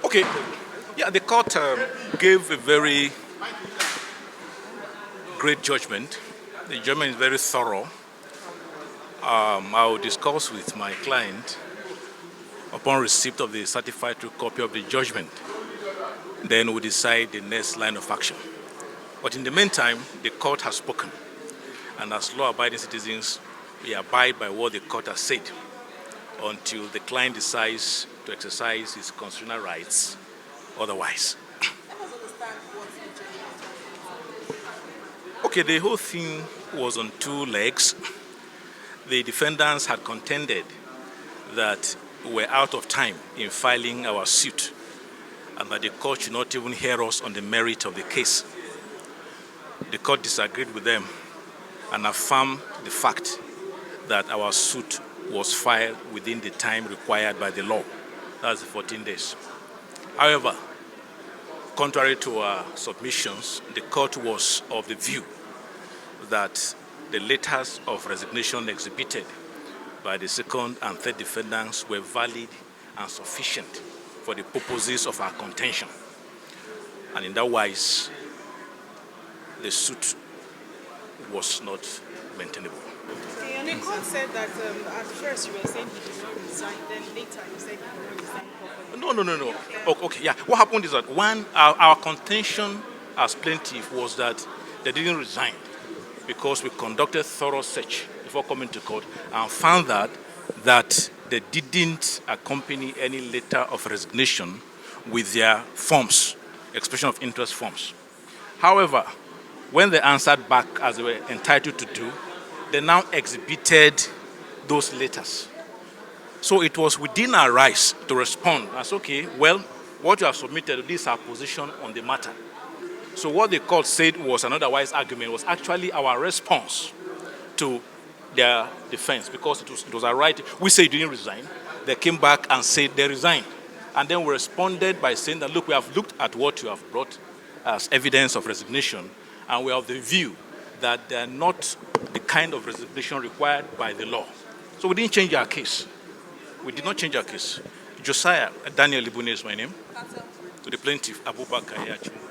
Okay. Yeah, the court gave a very great judgment. The judgment is very thorough. I will discuss with my client upon receipt of the certified true copy of the judgment. Then we'll decide the next line of action. But in the meantime, the court has spoken. And as law-abiding citizens, we abide by what the court has said until the client decides to exercise his constitutional rights otherwise. Okay, the whole thing was on two legs. The defendants had contended that we were out of time in filing our suit and that the court should not even hear us on the merit of the case. The court disagreed with them and affirmed the fact that our suit was filed within the time required by the law. That's 14 days. However, contrary to our submissions, the court was of the view that the letters of resignation exhibited by the second and third defendants were valid and sufficient for the purposes of our contention. And in that wise, the suit was not maintainable. The court said that at first you were saying he did not resign, then later you said he did not resign properly. No. Okay, yeah. What happened is that our contention as plaintiff was that they didn't resign because we conducted thorough search before coming to court and found that they didn't accompany any letter of resignation with their forms, expression of interest forms. However, when they answered back as they were entitled to do, they now exhibited those letters. So it was within our rights to respond as, okay, well, what you have submitted, this is our position on the matter. So what the court said was an otherwise argument was actually our response to their defense because it was our right. We said you didn't resign. They came back and said they resigned. And then we responded by saying that, look, we have looked at what you have brought as evidence of resignation, and we are of the view that they are not the kind of resignation required by the law. So we didn't change our case. We did not change our case. Josiah Daniel Ibune is my name. To the plaintiff, Abubakar Achimugu.